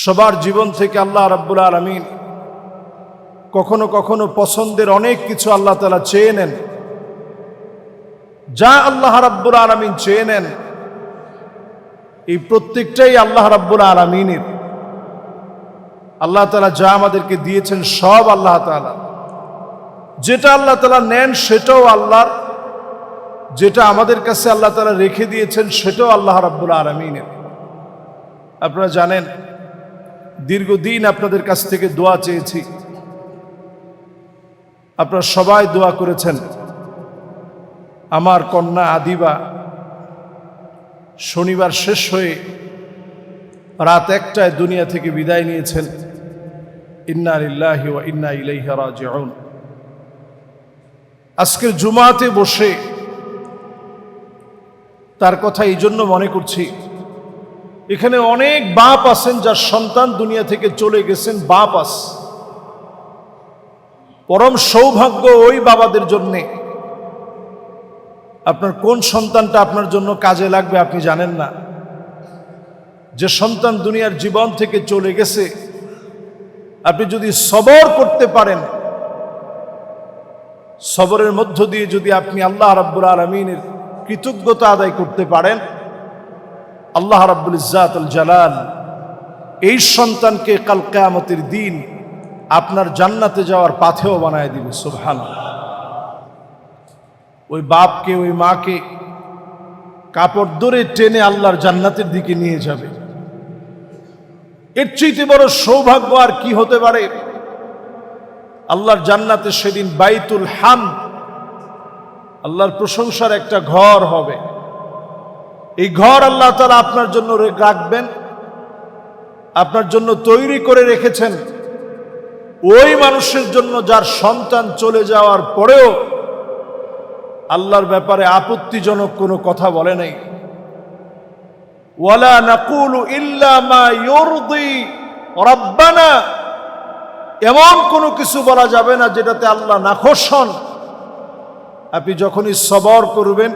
সবার জীবন থেকে আল্লাহ রাব্বুল আলামিন কখনো কখনো পছন্দের অনেক কিছু আল্লাহ তাআলা চেয়ে নেন। যা আল্লাহ রাব্বুল আলামিন চেয়ে নেন এই প্রত্যেকটাই আল্লাহ রাব্বুল আলামিনের। আল্লাহ তাআলা যা আমাদেরকে দিয়েছেন সব আল্লাহ তাআলা। যেটা আল্লাহ তাআলা নেন সেটাও আল্লাহর, যেটা আমাদের কাছে আল্লাহ তাআলা রেখে দিয়েছেন সেটাও আল্লাহ রাব্বুল আলামিনের। আপনারা জানেন দীর্ঘদিন আপনাদের কাছ থেকে দোয়া চেয়েছি, আপনারা সবাই দোয়া করেছেন। আমার কন্যা আদিবা শনিবার শেষ হয়ে রাত 1টায় দুনিয়া থেকে বিদায় নিয়েছেন। ইন্না লিল্লাহি ওয়া ইন্না ইলাইহি রাজিউন। আজকের জুমাতে বসে তার কথা এই জন্য মনে করছি, এখানে অনেক বাপ আছেন যার সন্তান দুনিয়া থেকে চলে গেছেন। বাপ আছে, পরম সৌভাগ্য ওই বাবাদের জন্যে। আপনার কোন সন্তানটা আপনার জন্য কাজে লাগবে আপনি জানেন না। যে সন্তান দুনিয়ার জীবন থেকে চলে গেছে, আপনি যদি সবর করতে পারেন, সবরের মধ্য দিয়ে যদি আপনি আল্লাহ রাব্বুল আলামিনের কৃতজ্ঞতা আদায় করতে পারেন, আল্লাহ রাব্বুল ইজ্জাতুল জালাল এই সন্তানকে কাল কিয়ামতের দিন আপনার জান্নাতে যাওয়ার পাথেও বানায় দিবে। সুবহানাল্লাহ। ওই বাপকে ওই মাকে কাপড় ধরে টেনে আল্লাহর জান্নাতের দিকে নিয়ে যাবে। এর চাইতে বড় সৌভাগ্য আর কি হতে পারে? আল্লাহর জান্নাতে সেদিন বাইতুল হামদ, আল্লাহর প্রশংসার একটা ঘর হবে। এই ঘর আল্লাহ তাআলা আপনার জন্য রাখবেন, আপনার জন্য তৈরি করে রেখেছেন ওই মানুষের জন্য যার সন্তান চলে যাওয়ার পরেও আল্লাহর ব্যাপারে আপত্তিজনক কোনো কথা বলে নাই। ওয়ালা নাকুলু ইল্লা মা ইউরদি রাব্বানা, এমন কোনো কিছু বলা যাবে না যেটাতে আল্লাহ নাখোশ হন। আপনি যখনই সবর করবেন,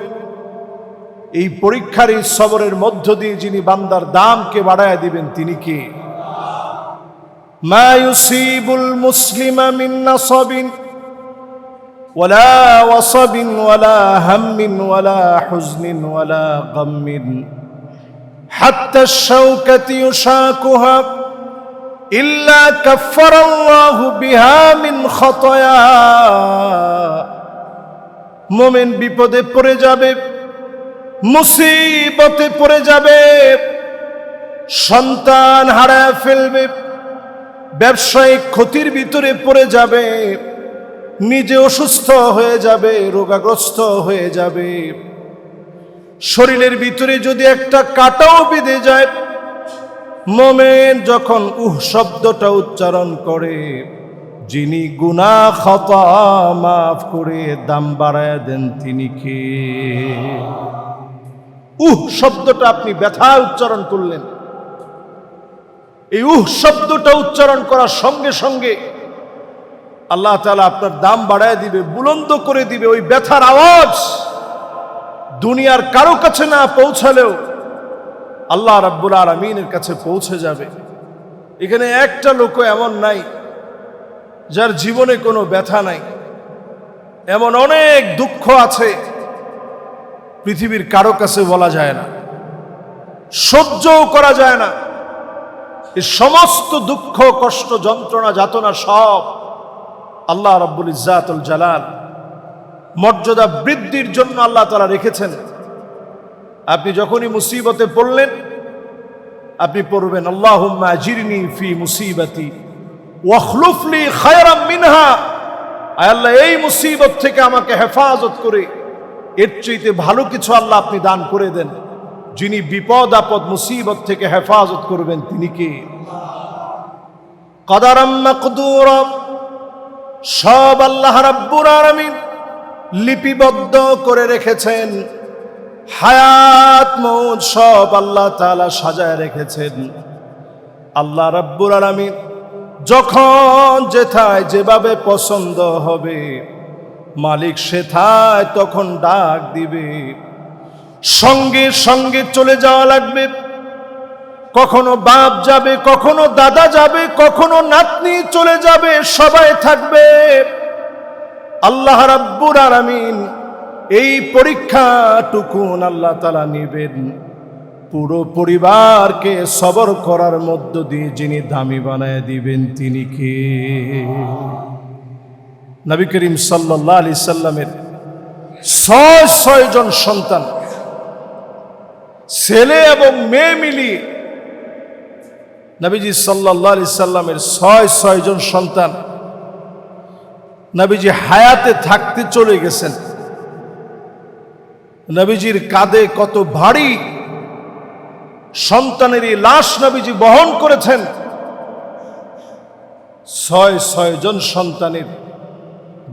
এই পরীক্ষার এই সবরের মধ্য দিয়ে যিনি বান্দার দামকে বাড়ায় দিবেন তিনি কে? মা ইউসিবুল মুসলিমা মিন নাসাবিন ওয়ালা ওয়াসাবিন ওয়ালা হাম্মিন ওয়ালা হুজনিন ওয়ালা গাম্মিন হাত্তা শাওকাতি ইউশাকুহা ইল্লা কাফফারাল্লাহু বিহা মিন খাতায়া। মুমিন বিপদে পড়ে যাবে, মুসিবতে পড়ে যাবে, সন্তান হারায় ফেলবে, ব্যবসায়িক ক্ষতির ভিতরে পড়ে যাবে, নিজে অসুস্থ হয়ে যাবে, রোগাগ্রস্ত হয়ে যাবে। শরীরের ভিতরে যদি একটা কাঁটাও বেঁধে যায়, মুমিন যখন শব্দটা উচ্চারণ করে, যিনি গুনাহ খাতা মাফ করে দাম বাড়ায় দেন তিনি কে? শব্দটা আপনি ব্যথা উচ্চারণ করলেন, এই শব্দটা উচ্চারণ করার সঙ্গে সঙ্গে আল্লাহ তাআলা আপনার দাম বাড়ায় দিবে, বুলন্দ করে দিবে। ওই ব্যথার আওয়াজ দুনিয়ার কারো কাছে না পৌঁছালেও আল্লাহ রাব্বুল আলামিনের কাছে পৌঁছে যাবে। এখানে একটা লোকও এমন নাই যার জীবনে কোনো ব্যথা নাই। এমন অনেক দুঃখ আছে পৃথিবীর কারো কাছে বলা যায় না, সহ্যও করা যায় না। এই সমস্ত দুঃখ, কষ্ট, যন্ত্রণা, যাতনা সব আল্লাহ রাব্বুল ইজ্জাতুল জালাল মর্যাদা বৃদ্ধির জন্য আল্লাহ তাআলা রেখেছেন। আপনি যখনই মুসিবতে পড়লেন, আপনি পড়বেন আল্লাহুম্মা আজিরনি ফি মুসিবাতি ওয়াখলুফ লি খায়রাম মিনহা। আয় আল্লাহ, এই মুসিবত থেকে আমাকে হেফাজত করে এর চাইতে ভালো কিছু আল্লাহ আপনি দান করে দেন। যিনি বিপদ আপদ মুসিবত থেকে হেফাজত করবেন তিনি কে? কদারাম মাকদুরা, সব আল্লাহ রাব্বুল আলামিন লিপিবদ্ধ করে রেখেছেন। হায়াত মউত সব আল্লাহ তাআলা সাজায় রেখেছেন। আল্লাহ রাব্বুল আলামিন যখন যেথায় যেভাবে পছন্দ হবে মালিক সেথায় তখন ডাক দিবে, সঙ্গে সঙ্গে চলে যাওয়া লাগবে। কখনো বাপ যাবে, কখনো দাদা যাবে, কখনো নাতনি চলে যাবে, সবাই থাকবে। আল্লাহ রাব্বুল আলামিন এই পরীক্ষাটুকুন আল্লাহ তাআলা নেবেন পুরো পরিবারকে সবর করার মধ্য দিয়ে যিনি দামি বানায় দিবেন তিনি কে? নবী করিম সাল্লাল্লাহু আলাইহি সাল্লামের ৬ জন সন্তান, ছেলে এবং মেয়ে মিলিয়ে নবীজি সাল্লাল্লাহু আলাইহি সাল্লামের ৬ জন সন্তান নবীজি হায়াতে থাকতে চলে গেছেন। নবীজির কাঁধে কত ভারী সন্তানেরই লাশ নবীজি বহন করেছেন। ৬ জন সন্তানের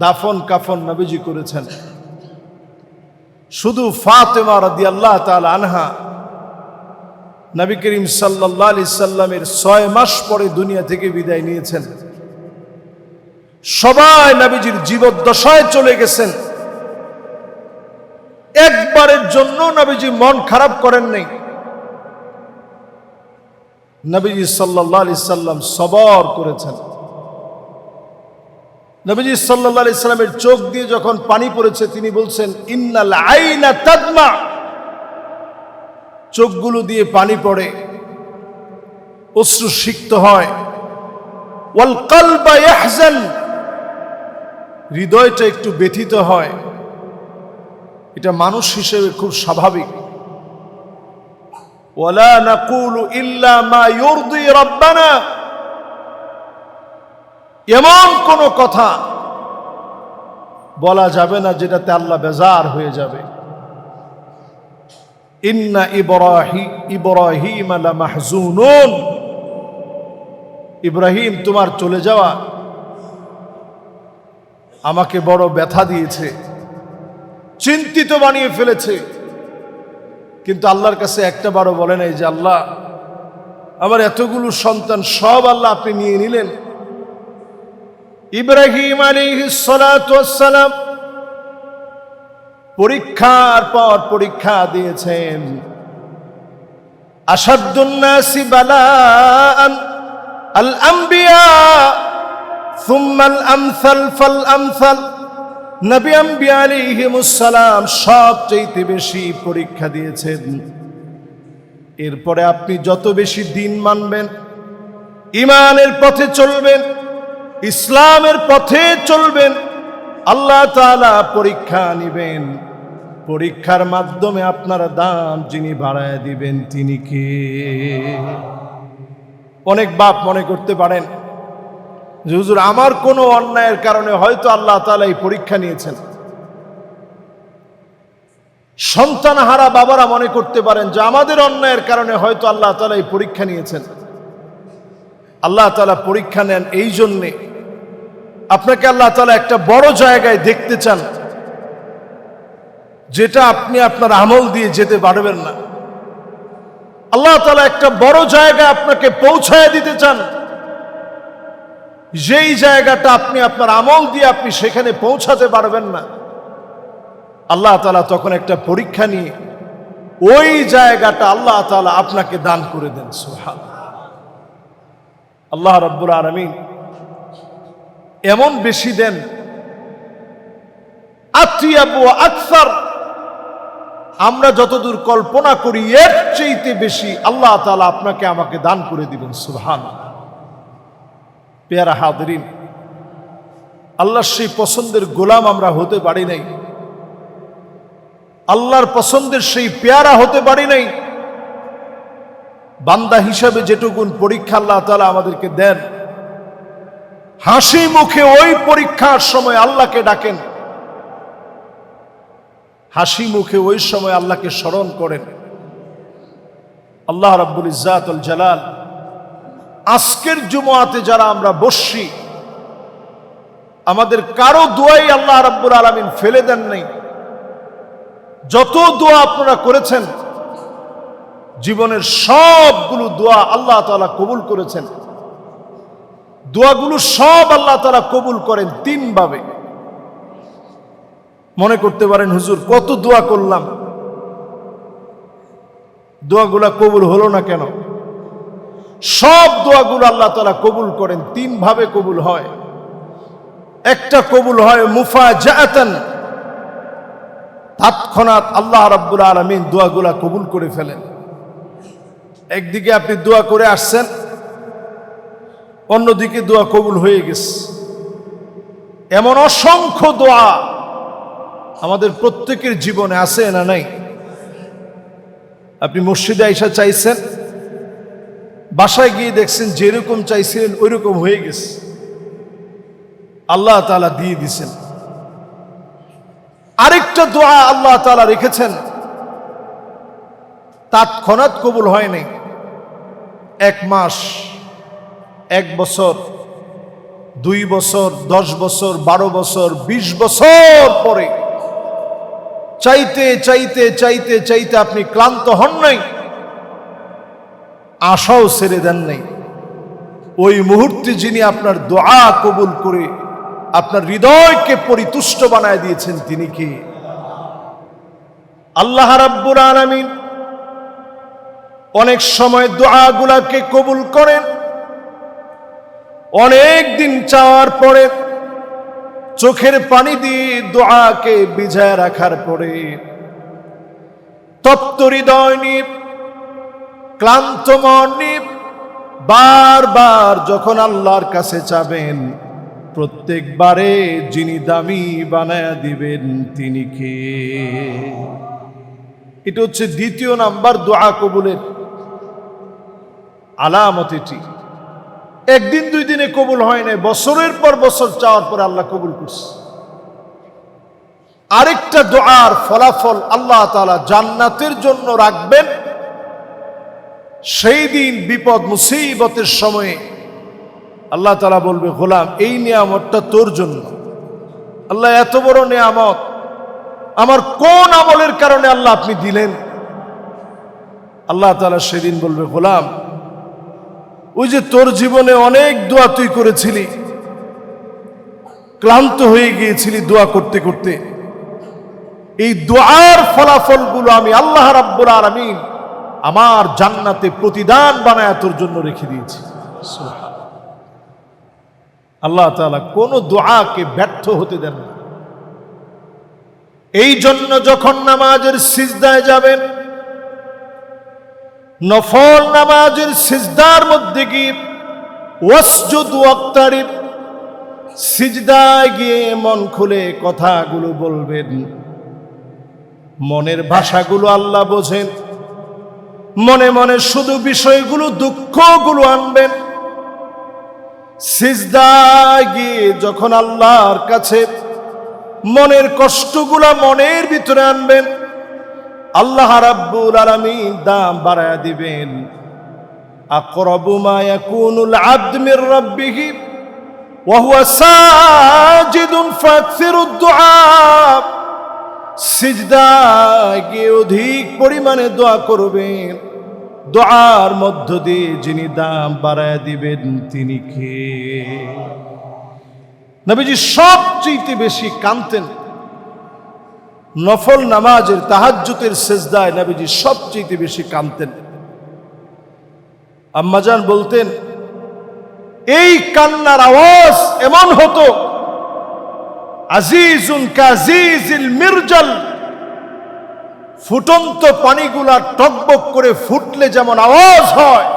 দাফন কাফন নবীজি করেছেন। শুধু ফাতেমা রাদিয়াল্লাহু তাআলা আনহা নবী করিম সাল্লাল্লাহু আলাইহি সাল্লামের ৬ মাস পরে দুনিয়া থেকে বিদায় নিয়েছেন। সবাই নবীজির জীবদ্দশায় চলে গেছেন। একবারের জন্য নবীজি মন খারাপ করেন নাই। নবীজি সাল্লাল্লাহু আলাইহি সাল্লাম সবর করেছেন। নবীজি সাল্লাল্লাহু আলাইহি সাল্লামের চোখ দিয়ে যখন পানি পড়েছে তিনি বলছেন, ইন্নাল আইনা তাদমা, চোখগুলো দিয়ে পানি পড়ে, অশ্রু সিক্ত হয়। ওয়াল কলবা ইয়াহজান, হৃদয়টা একটু ব্যথিত হয়। এটা মানুষ হিসেবে খুব স্বাভাবিক। ওয়ালা নাকুলু ইল্লা মা ইউরদি রাব্বানা, এমন কোন কথা বলা যাবে না যেটাতে আল্লাহ বেজার হয়ে যাবে। ইন্না ইব্রাহিম লামাহজুনুন, ইব্রাহিম তোমার চলে যাওয়া আমাকে বড় ব্যথা দিয়েছে, চিন্তিত বানিয়ে ফেলেছে। কিন্তু আল্লাহর কাছে একটা বারও বলে নাই যে আল্লাহ আমার এতগুলো সন্তান সব আল্লাহ আপনি নিয়ে নিলেন। ইব্রাহিম আলাইহিস সালাতু ওয়াস সালাম পরীক্ষার পর পরীক্ষা দিয়েছেন। আশাদ্দুন নাসি বালাআন আল আম্বিয়া সুম্মা আল আমসাল ফাল আমসাল, নবী আম্বিয়া আলাইহিমুস সালাম সবচেয়ে বেশি পরীক্ষা দিয়েছেন। এরপরে আপনি যত বেশি দিন মানবেন, ঈমানের পথে চলবেন, ইসলামের পথে চলবেন, আল্লাহ তাআলা পরীক্ষা নিবেন। পরীক্ষার মাধ্যমে আপনার দাম যিনি বাড়ায় দিবেন তিনি কে? অনেক বাপ মনে করতে পারেন যে হুজুর আমার কোনো অন্যায়ের কারণে হয়তো আল্লাহ তাআলা এই পরীক্ষা নিয়েছেন। সন্তানহারা বাবারা মনে করতে পারেন যে আমাদের অন্যায়ের কারণে হয়তো আল্লাহ তাআলা এই পরীক্ষা নিয়েছেন। আল্লাহ তাআলা পরীক্ষা নেন এই জন্যে আপনাকে আল্লাহ তাআলা একটা বড় জায়গায় দেখতে চান, যেটা আপনি আপনার আমল দিয়ে যেতে পারবেন না। আল্লাহ তাআলা একটা বড় জায়গায় আপনাকে পৌঁছায় দিতে চান, যেই জায়গাটা আপনি আপনার আমল দিয়ে আপনি সেখানে পৌঁছাতে পারবেন না। আল্লাহ তাআলা তখন একটা পরীক্ষা নিয়ে ওই জায়গাটা আল্লাহ তাআলা আপনাকে দান করে দেন। সুবহানাল্লাহ। আল্লাহ রাব্বুল আলামিন এমন বেশি দেন, আতিয়াব ওয়া আকসার, আমরা যতদূর কল্পনা করি এর চাইতে বেশি আল্লাহ তাআলা আপনাকে আমাকে দান করে দিবেন। সুবহানাল্লাহ। পেয়ারা হাজরিন, আল্লাহর সেই পছন্দের গোলাম আমরা হতে পারি নাই, আল্লাহর পছন্দের সেই পেয়ারা হতে পারি নাই। বান্দা হিসাবে যেটুকুন পরীক্ষা আল্লাহ তাআলা আমাদেরকে দেন, হাসি মুখে ওই পরীক্ষার সময় আল্লাহকে ডাকেন, হাসি মুখে ওই সময় আল্লাহকে স্মরণ করেন। আল্লাহ রাব্বুল ইজ্জাত ওয়াল জালাল আজকের জুমআতে যারা আমরা বসছি, আমাদের কারো দোয়াই আল্লাহ রাব্বুল আলামিন ফেলে দেন নাই। যত দোয়া আপনারা করেছেন, জীবনের সবগুলো দোয়া আল্লাহ তাআলা কবুল করেছেন। দোয়াগুলো সব আল্লাহ তাআলা কবুল করেন 3 ভাবে। মনে করতে পারেন হুজুর কত দোয়া করলাম, দোয়াগুলা কবুল হলো না কেন? সব দোয়াগুলো আল্লাহ তাআলা কবুল করেন। 3 ভাবে কবুল হয়। একটা কবুল হয় মুফাজাআতান, তৎক্ষণাৎ আল্লাহ রাব্বুল আলামিন দোয়াগুলা কবুল করে ফেলেন। একদিকে আপনি দোয়া করে আসছেন, অন্যদিকে দোয়া কবুল হয়ে গেছে। এমন অসংখ্য দোয়া আমাদের প্রত্যেকের জীবনে আছে না নাই? আপনি মসজিদে আইসা চাইছেন, বাসায় গিয়ে দেখছেন যেরকম চাইছিলেন ওইরকম হয়ে গেছে, আল্লাহ তাআলা দিয়ে দিছেন। আরেকটা দোয়া আল্লাহ তাআলা রেখেছেন, তৎক্ষণাৎ কবুল হয় নাই। 1 মাস, 1 বছর, 2 বছর, 10 বছর, 12 বছর, 20 বছর পরে চাইতে চাইতে চাইতে চাইতে আপনি ক্লান্ত হন নাই, আশাও ছেড়ে দেন নাই। ওই মুহূর্তে যিনি আপনার দোয়া কবুল করে আপনার হৃদয়কে পরিতুষ্ট বানায় দিয়েছেন, তিনি কি? আল্লাহ রাব্বুল আলামিন অনেক সময় দোয়াগুলাকে কবুল করেন। অনেক দিন চাওয়ার পরে, চোখের পানি দিয়ে দোয়াকে ভিজায় রাখার পরে, তপ্ত হৃদয় নিয়ে, ক্লান্ত মন নিয়ে বারবার যখন আল্লাহর কাছে চাবেন, প্রত্যেকবারে যিনি দামি বানায়া দিবেন তিনি কে? এটা হচ্ছে 2 নাম্বার দোয়া কবুলের আলামত। এটি একদিন 2 দিনে কবুল হয় না, বছরের পর বছর চাওয়ার পর আল্লাহ কবুল করছে। আরেকটা দোয়ার ফলাফল আল্লাহ তাআলা জান্নাতের জন্য রাখবেন। সেই দিন বিপদ মুসিবতের সময়ে আল্লাহ তাআলা বলবে, গোলাম এই নিয়ামতটা তোর জন্য। আল্লাহ এত বড় নিয়ামত আমার কোন আমলের কারণে আল্লাহ আপনি দিলেন? আল্লাহ তাআলা সেদিন বলবে, গোলাম ওই যে তোর জীবনে অনেক দোয়া তুই করেছিলি, ক্লান্ত হয়ে গিয়েছিলি দোয়া করতে করতে, এই দোয়ার ফলাফলগুলো আমি আল্লাহ রাব্বুল আলামিন আমার জান্নাতে প্রতিদান বানায় তোর জন্য রেখে দিয়েছি। আল্লাহ তাআলা কোন দোয়াকে ব্যর্থ হতে দেন না। এই জন্য যখন নামাজের সিজদায় যাবেন, নফল নামাজের সিজদার মধ্যে গিয়ে ওয়াসজুদ ওয়াক্তারিব, সিজদায় গিয়ে মন খুলে কথাগুলো বলবেন। মনের ভাষাগুলো আল্লাহ বোঝেন, মনে মনে শুধু বিষয়গুলো দুঃখগুলো আনবেন। সিজদায় গিয়ে যখন আল্লাহর কাছে মনের কষ্টগুলা মনের ভিতরে আনবেন, আল্লাহ রাব্বুল আলামিন দাম বাড়ায়া দিবেন। আকরাবু মা ইয়াকুনুল আবদ মির রাব্বিহি ওয়া হুয়া সাজিদুন ফাকসিরুদ দুআ। সিজদায় গিয়ে অধিক পরিমাণে দোয়া করবেন। দোয়ার মধ্য দিয়ে যিনি দাম বাড়ায়া দিবেন তিনি কে? নবীজি সবচেয়ে বেশি কাঁদতেন নফল নামাজের তাহাজ্জুদের সিজদায়। নবীজি সবচেয়ে বেশি কাঁদতেন। আম্মাজান বলতেন, এই কান্নার আওয়াজ এমন হতো, আজিজুন কাজিজিল মিরজাল, ফুটন্ত পানিগুলা টকবক করে ফুটলে যেমন আওয়াজ হয়,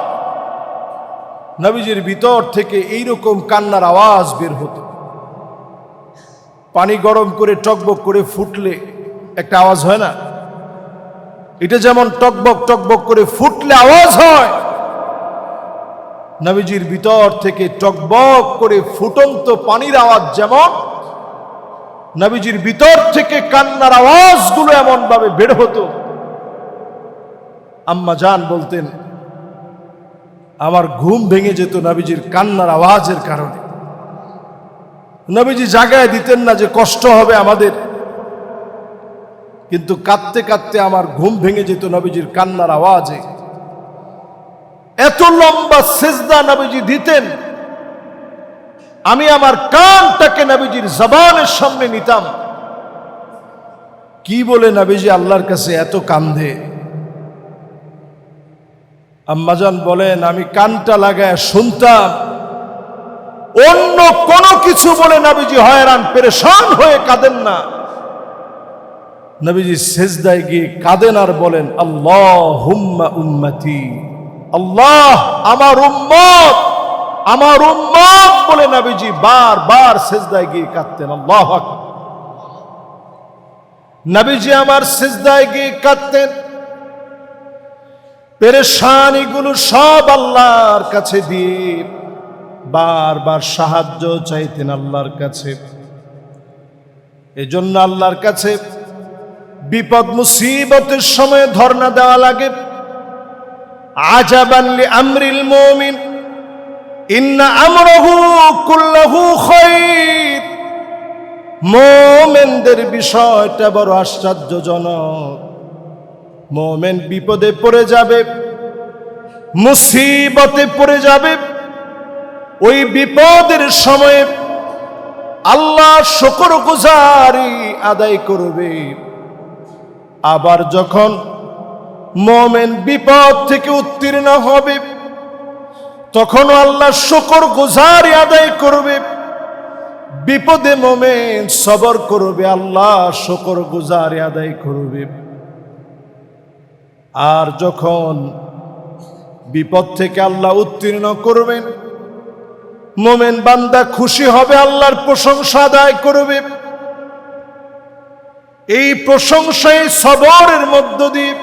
নবীজির ভিতর থেকে এইরকম কান্নার আওয়াজ বের হতো। পানি গরম করে টকবক করে ফুটলে একটা আওয়াজ হয় না? এটা যেমন টকবক টকবক করে ফুটলে আওয়াজ হয়, নবীজির ভিতর থেকে টকবক করে ফুটন্ত পানির আওয়াজ যেমন, নবীজির ভিতর থেকে কান্নার আওয়াজগুলো এমন ভাবে বের হতো। আম্মা জান বলতেন, আমার ঘুম ভেঙে যেত নবীজির কান্নার আওয়াজের কারণে। নবীজি জাগায় দিতেন না যে কষ্ট হবে আমাদের, কিন্তু কাঁদতে কাঁদতে আমার ঘুম ভেঙে যেত নবীজির কান্নার আওয়াজে। এত লম্বা সিজদা নবীজি দিতেন, আমি আমার কানটাকে নবীজির জবানের সামনে নিতাম। কি বলে নবীজি আল্লাহর কাছে এত কান্দে? আম্মাজান বলেন, আমি কানটা লাগায় শুনতাম, অন্য কোনো কিছু বলে নবীজি হয়রান পেরেশান হয়ে কাঁদেন না। নবীজি সেজদায় গিয়ে কাঁদেন আর বলেন, আল্লাহুম্মা উম্মতি, আল্লাহ আমার উম্মত, আমার উম্মত বলে নবীজি বারবার সেজদায় গিয়ে কাঁদতেন। আল্লাহু আকবার। নবীজি আমার সেজদায় গিয়ে কাঁদতেন, পেরেশানিগুলো সব আল্লাহর কাছে দিয়ে বারবার সাহায্য চাইতেন আল্লাহর কাছে। এজন্য আল্লাহর কাছে বিপদ মুসিবতের সময় ধর্ণা দেওয়া লাগে। আজাবান লিআমরিল মুমিন ইন্না আমরাহু কুল্লুহু খায়র। মুমিনদের বিষয়টা বড় আশ্চর্যজনক। মুমিন বিপদে পড়ে যাবে, মুসিবতে পড়ে যাবে, ওই বিপদের সময়ে আল্লাহর শুকরগুজারি আদায় করবে। আবার যখন মুমিন বিপদ থেকে উত্তীর্ণ হবে, তখন আল্লাহর শুকরগুজারি আদায় করবে। বিপদে মুমিন সবর করবে, আল্লাহর শুকরগুজারি আদায় করবে। আর যখন বিপদ থেকে আল্লাহ উত্তীর্ণ করবেন, মুমিন বান্দা খুশি হবে, আল্লাহর প্রশংসা আদায় করবে। এই প্রশংসায় সবরের মধ্য দিয়ে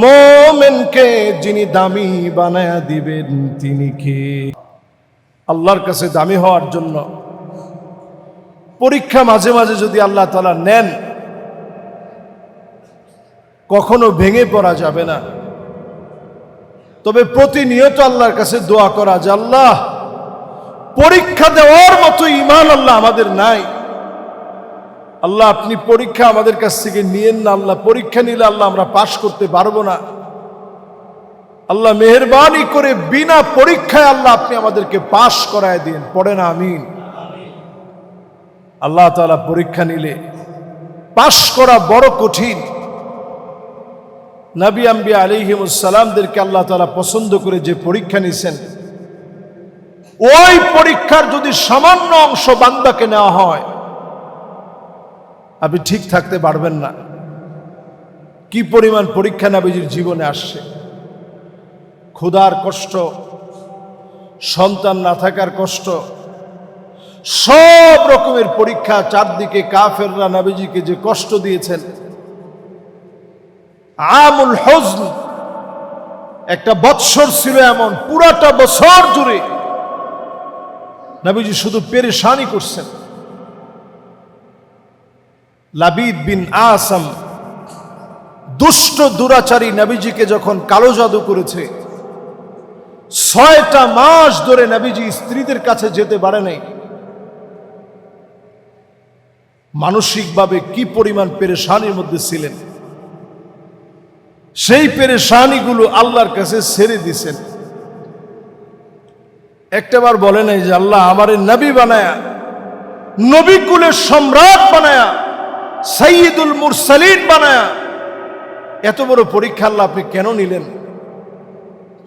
মুমিনকে যিনি দামি বানায়া দিবেন তিনি কে? আল্লাহর কাছে দামি হওয়ার জন্য পরীক্ষা মাঝে মাঝে যদি আল্লাহ তাআলা নেন, কখনো ভেঙে পড়া যাবে না। তবে প্রতিনিয়ত আল্লাহর কাছে দোয়া করা যে আল্লাহ, পরীক্ষা দেওয়ার মতো ঈমান আল্লাহ আমাদের নাই। আল্লাহ আপনি পরীক্ষা আমাদের কাছ থেকে নিয়েন না। আল্লাহ পরীক্ষা নিলে আল্লাহ আমরা পাশ করতে পারবো না। আল্লাহ মেহেরবানি করে বিনা পরীক্ষায় আল্লাহ আপনি আমাদেরকে পাশ করায় দিন। পড়েন আমিন। আল্লাহ তাআলা পরীক্ষা নিলে পাশ করা বড় কঠিন। নবী আম্বিয়া আলাইহিমুস সালামদেরকে আল্লাহ তাআলা পছন্দ করে যে পরীক্ষা নিছেন, ওই পরীক্ষার যদি সামান্য অংশ বান্দাকে নেওয়া হয়, আপনি ঠিক থাকতে পারবেন না। কি পরিমাণ পরীক্ষা নবীজির জীবনে আসছে। ক্ষুধার কষ্ট, সন্তান না থাকার কষ্ট, সব রকমের পরীক্ষা। চারদিকে কাফেররা নবীজিকে যে কষ্ট দিয়েছেন। আমুল হুজন, একটা বৎসর ছিল এমন, পুরাটা বছর জুড়ে নবীজি শুধু পেরেশানি করছেন। লাবিদ বিন আসাম, দুষ্ট দুরাচারী, নবীজিকে যখন কালো জাদু করেছে, 6টা মাস ধরে নবীজি স্ত্রীদের কাছে যেতে পারে নাই। মানসিকভাবে কি পরিমাণ পেরেশানির মধ্যে ছিলেন, সেই পেরেশানিগুলো আল্লাহর কাছে ছেড়ে দিছেন। একটাবার বলে নাই যে আল্লাহ আমারে নবী বানায়া, নবী কুলের সম্রাট বানায়া, সাইয়্যিদুল মুরসালিন বানায়া এত বড় পরীক্ষা আল্লাহ আপনি কেন নিলেন?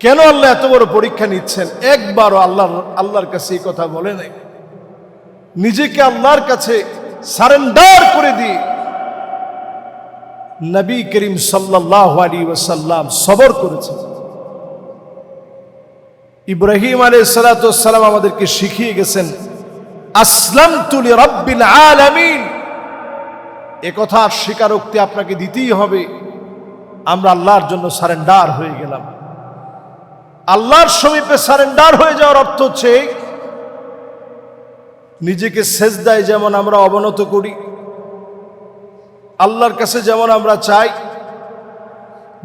কেন আল্লাহ এত বড় পরীক্ষা নিচ্ছেন? একবারও আল্লাহর কাছে এই কথা বলে নাই। নিজেকে আল্লাহর কাছে সারেন্ডার করে দিয়ে নবী করিম সাল্লাল্লাহু আলাইহি ওয়াসাল্লাম সবর করেছেন। ইব্রাহিম আলাইহিস সালাতু ওয়াস সালাম আমাদেরকে শিখিয়ে গেছেন, আসলামতু লিরাব্বিল আলামিন। এ কথার স্বীকারোক্তি আপনাকে দিতেই হবে, আমরা আল্লাহর জন্য সারেন্ডার হয়ে গেলাম। আল্লাহর সমীপে সারেন্ডার হয়ে যাওয়ার অর্থ হচ্ছে নিজেকে সেজদায় যেমন আমরা অবনত করি, আল্লাহর কাছে যেমন আমরা চাই,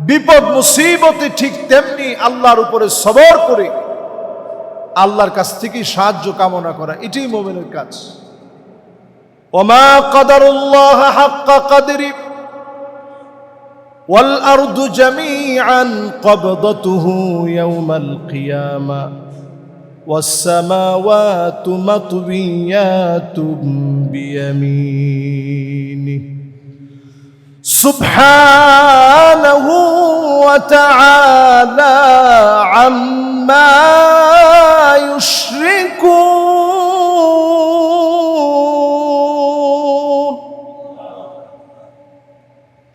বিপদ মুসিবতে ঠিক তেমনি আল্লাহর উপরে সবর করে আল্লাহর কাছ থেকে সাহায্য কামনা করা। এটাই মুমিনের কাজ। ওমা কদরুল্লাহ হাক্কা কদরি ওয়াল আরদু জামিআন কবদতুহু ইয়াওমাল কিয়ামা ওয়াস সামাওয়াতু মাতবিয়াতুম বিয়ামিনি। সুবহানাহু ওয়া তাআলা আম্মা ইউশরিকুন।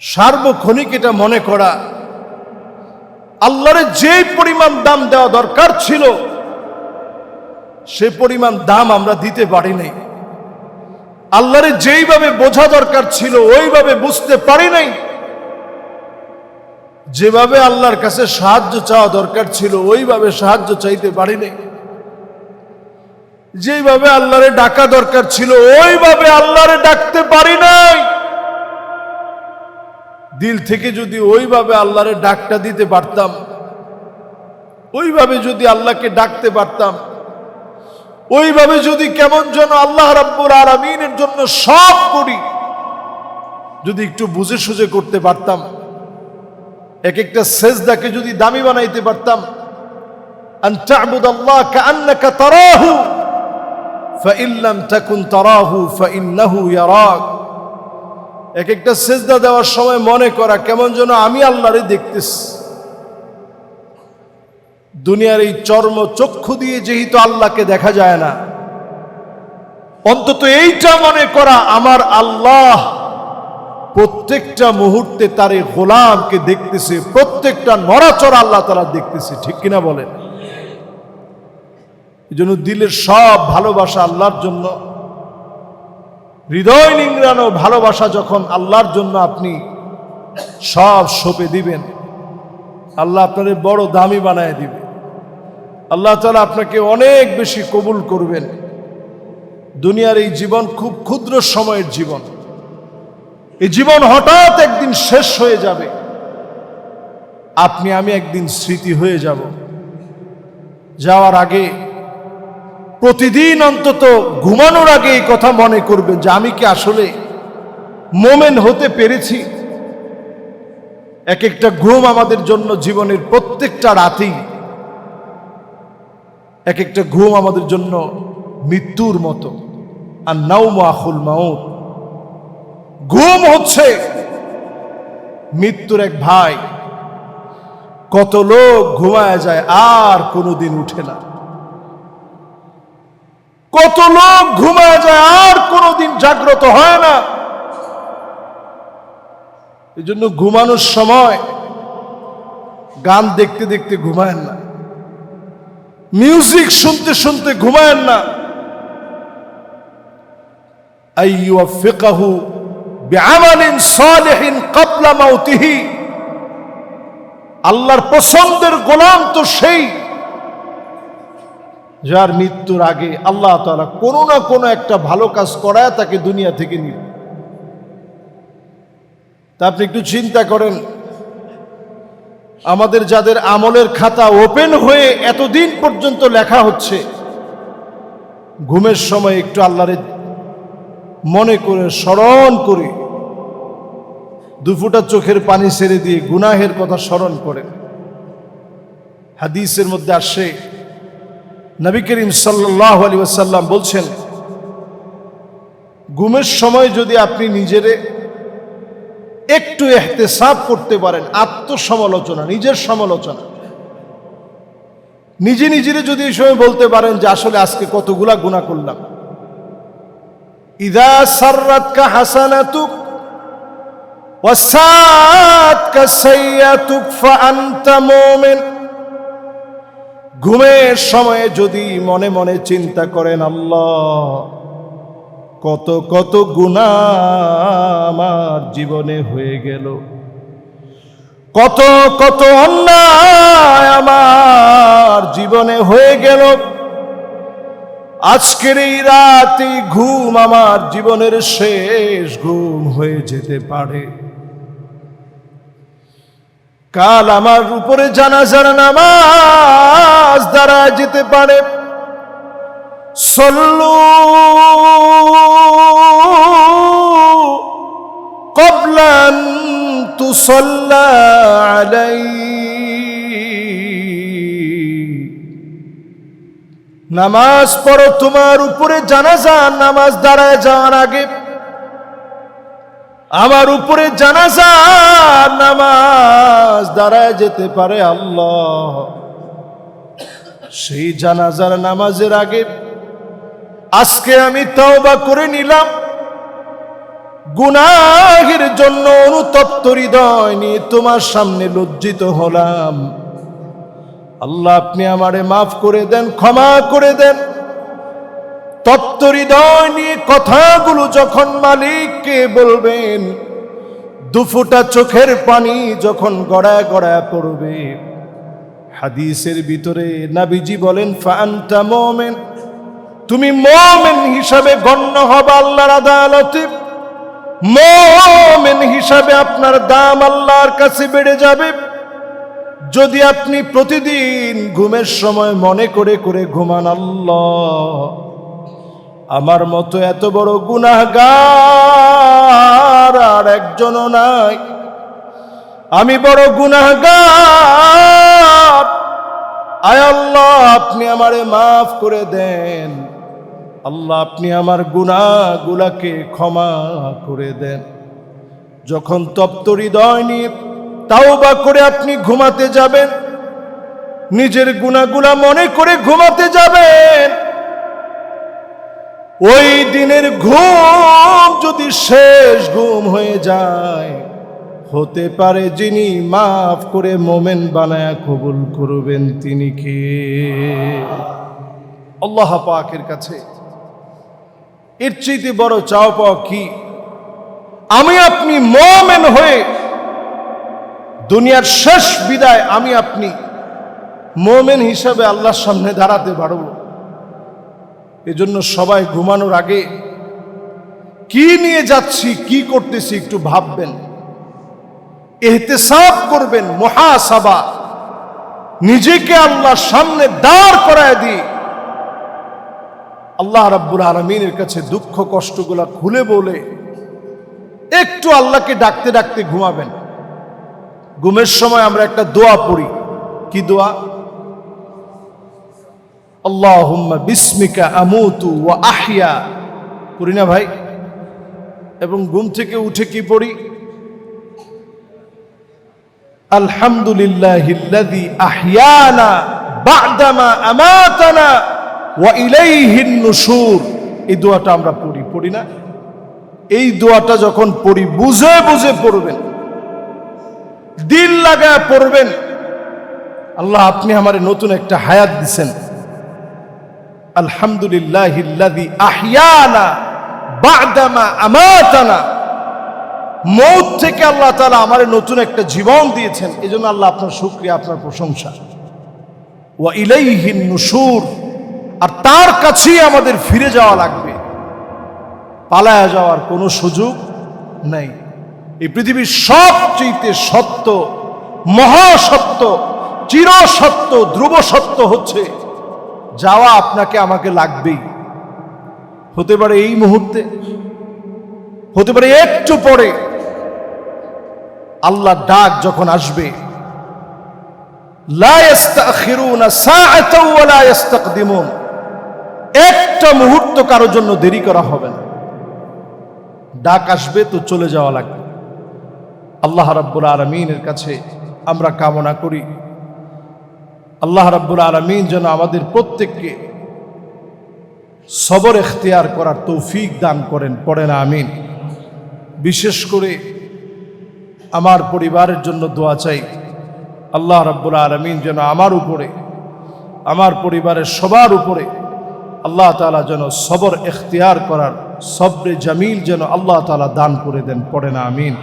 সার্বক্ষণিক এটা মনে করা, আল্লাহর যে পরিমাণ দাম দেওয়া দরকার ছিল সে পরিমাণ দাম আমরা দিতে পারি নাই। আল্লাহর যেইভাবে বোঝা দরকার ছিল ওইভাবে বুঝতে পারি নাই। যেভাবে আল্লাহর কাছে সাহায্য চাওয়া দরকার ছিল ওইভাবে সাহায্য চাইতে পারি নাই। যেইভাবে আল্লাহরে ডাকা দরকার ছিল ওইভাবে আল্লাহরে ডাকতে পারি নাই। দিল থেকে যদি ওইভাবে আল্লাহরে ডাকটা দিতে পারতাম, ওইভাবে যদি আল্লাহকে ডাকতে পারতাম, ওইভাবে যদি কেমন যেন আল্লাহ রাব্বুল আলামিনের জন্য সব করি যদি একটু বুঝে সুঝে করতে পারতাম, এক একটা সেজদাকে যদি দামি বানাইতে পারতাম, আন তা'বুদাল্লাহ কাআন্নাকা তারাহু ফাইন লাম তাকুন তারাহু ফাইন্নাহু ইয়ারাক। এক একটা সেজদা দেওয়ার সময় মনে করা কেমন যেন আমি আল্লাহরে দেখতেছি। দুনিয়ার এই চর্ম চক্ষু দিয়ে যেহেতু আল্লাহকে দেখা যায় না, অন্তত এইটা মনে করা আমার আল্লাহ প্রত্যেকটা মুহূর্তে তার এই গোলামকে দেখতেছে, প্রত্যেকটা নড়াচড়া আল্লাহ তাআলা দেখতেছে। ঠিক কিনা বলেন? এই জন্য দিলের সব ভালোবাসা আল্লাহর জন্য, হৃদয় নিংড়ানো ভালোবাসা যখন আল্লাহর জন্য আপনি সব সঁপে দিবেন, আল্লাহ আপনাদের বড় দামি বানায় দিবে। আল্লাহ তাআলা আপনাকে অনেক বেশি কবুল করবেন। দুনিয়ার এই জীবন খুব ক্ষুদ্র সময়ের জীবন। এই জীবন হঠাৎ একদিন শেষ হয়ে যাবে। আপনি আমি একদিন স্মৃতি হয়ে যাব। যাওয়ার আগে প্রতিদিন অন্তত ঘুমানোর আগে এই কথা মনে করবেন যে আমি কি আসলে মোমেন হতে পেরেছি। এক একটা ঘুম আমাদের জন্য জীবনের প্রত্যেকটা রাতেই এক একটা ঘুম আমাদের জন্য মৃত্যুর মতো। আর নাওমু আখুল মাউত, ঘুম হচ্ছে মৃত্যুর এক ভাই। কত লোক ঘুমায় যায় আর কোনোদিন উঠে না, কত লোক ঘুমায় যায় আর কোনোদিন জাগ্রত হয় না। এই জন্য ঘুমানোর সময় গান দেখতে দেখতে ঘুমায়েন না, মিউজিক শুনতে শুনতে ঘুমায়েন না। আইয়ুফিকাহু বিআমালিন সালিহিন ক্বাবলা মাউতিহি। আল্লাহর পছন্দের গোলাম তো সেই যার মৃত্যুর আগে আল্লাহ তাআলা কোনো না কোনো একটা ভালো কাজ করায় তাকে দুনিয়া থেকে নিবে। তা আপনি একটু চিন্তা করেন, আমাদের যাদের আমলের খাতা ওপেন হয়ে এতদিন পর্যন্ত লেখা হচ্ছে, ঘুমের সময় একটু আল্লাহরে মনে করে স্মরণ করে দুফোঁটা চোখের পানি ছেড়ে দিয়ে গুনাহের কথা স্মরণ করেন। হাদিসের মধ্যে আসে, নবী করিম সাল্লাল্লাহু আলাইহি ওয়াসাল্লাম বলছেন, ঘুমের সময় যদি আপনি নিজেরে একটু ইহতিসাব করতে পারেন, আত্মসমালোচনা, নিজের সমালোচনা, নিজে নিজেরে যদি এই সময় বলতে পারেন যে আসলে আজকে কতগুলা গুনাহ করলাম। ইযা সাররাতকা হাসানাতুক ওয়া সাআতকা সাইয়্যাতুক ফাআনতা মুমিন। ঘুমের সময়ে যদি মনে মনে চিন্তা করেন, আল্লাহ কত কত গুনাহ আমার জীবনে হয়ে গেল, কত কত অন্যায় আমার জীবনে হয়ে গেল, আজকের এই রাতে ঘুম আমার জীবনের শেষ ঘুম হয়ে যেতে পারে। কাল আমার উপরে জানাজার নামাজ দাঁড়ায় যেতে পারে। সল্লু ক্বাবলা আন তুসাল্লা আলাইহি। নামাজ পড়ো, তোমার উপরে জানাজা নামাজ দাঁড়ায় যাওয়ার আগে। আমার উপরে জানাজা নামাজ দাঁড়ায় যেতে পারে আল্লাহ, সেই জানাজার নামাজের আগে আজকে আমি তওবা করে নিলাম, গুনাহের জন্য অনুতপ্ত হৃদয় নিয়ে তোমার সামনে লজ্জিত হলাম। আল্লাহ আপনি আমারে মাফ করে দেন, ক্ষমা করে দেন। তপ্ত হৃদয় নিয়ে কথাগুলো যখন মালিককে বলবেন, দুফোঁটা চোখের পানি যখন গড়ায় গড়ায় পড়বে, হাদিসের ভিতরে নবীজি বলেন ফাআনতা মুমিন, তুমি মুমিন হিসাবে গণ্য হবে আল্লাহর আদালতে। মুমিন হিসাবে আপনার দাম আল্লাহর কাছে বেড়ে যাবে যদি আপনি প্রতিদিন ঘুমের সময় মনে করে করে ঘুমান, আল্লাহ আমার মতো এত বড় গুনাহগার আর একজনও নাই, আমি বড় গুনাহগার, আয় আল্লাহ আপনি আমারে মাফ করে দেন। আল্লাহ আপনি আমার গুনাহগুলোকে ক্ষমা করে দেন। যখন তপ্ত হৃদয় নিয়ে তাওবা করে আপনি ঘুমাতে যাবেন, নিজের গুনাহগুলো মনে করে ঘুমাতে যাবেন, ওই দিনের ঘুম যদি শেষ ঘুম হয়ে যায়, হতে পারে যিনি মাফ করে মোমেন বানায়া কবুল করবেন তিনি কে? আল্লাহ পাকের কাছে এর চাইতে বড় চাও পাওয়া কি? আমি আপনি মোমেন হয়ে দুনিয়ার শেষ বিদায় আমি আপনি মোমেন হিসাবে আল্লাহর সামনে দাঁড়াতে পারব। এজন্য সবাই ঘুমানোর আগে কি নিয়ে যাচ্ছি, কি করতেছি একটু ভাববেন, ইহতিসাব করবেন, মুহাসাবা, নিজেকে আল্লাহর সামনে দাঁড় করায় দিয়ে আল্লাহ রাব্বুল আলামিনের কাছে দুঃখ কষ্টগুলা খুলে বলে একটু আল্লাহকে ডাকতে ডাকতে ঘুমাবেন। ঘুমের সময় আমরা একটা দোয়া পড়ি, কি দোয়া? আল্লাহুম্মা বিসমিকা আমুতু ওয়া আহইয়া, পড়ি না ভাই? এবং ঘুম থেকে উঠে কি পড়ি? আলহামদুলিল্লাহিল্লাযী আহইয়ানা বা'দামা আমাতানা ওয়া ইলাইহিন নুশুর। এই দোয়াটা আমরা পড়ি না? এই দোয়াটা যখন পড়ি বুঝে বুঝে পড়বেন, দিল লাগায় পড়বেন। আল্লাহ আপনি আমারে নতুন একটা হায়াত দিছেন, আলহামদুলিল্লাহিল্লাযী আহইয়ানা বা'দামা আমাতানা, মওত থেকে আল্লাহ তাআলা আমারে নতুন একটা জীবন দিয়েছেন, এজন্য আল্লাহ আপনার শুকরিয়া, আপনার প্রশংসা। ওয়া ইলাইহিন নুশুর, আর তার কাছেই আমাদের ফিরে যাওয়া লাগবে, পালায়া যাওয়ার কোনো সুযোগ নাই। এই পৃথিবীর সবচেয়ে সত্য, মহাসত্য, চিরসত্য, ধ্রুব সত্য হচ্ছে যাওয়া আপনাকে আমাকে লাগবেই। হতে পারে এই মুহূর্তে, হতে পারে একটু পরে। আল্লাহর ডাক যখন আসবে, লা ইস্তাখিরুনা সাআতাও ওয়া লা ইস্তাকদিমুন, একটা মুহূর্ত কারোর জন্য দেরি করা হবে না। ডাক আসবে তো চলে যাওয়া লাগবে। আল্লাহ রাব্বুল আলামিনের কাছে আমরা কামনা করি, আল্লাহ রাব্বুল আলামিন যেন আমাদের প্রত্যেককে সবর ইখতিয়ার করার তৌফিক দান করেন, পড়েন আমিন। বিশেষ করে আমার পরিবারের জন্য দোয়া চাই, আল্লাহ রাব্বুল আলামিন যেন আমার উপরে, আমার পরিবারের সবার উপরে আল্লাহ তাআলা যেন সবর ইখতিয়ার করার, সবরে জামিল যেন আল্লাহ তাআলা দান করে দেন, পড়েন আমিন।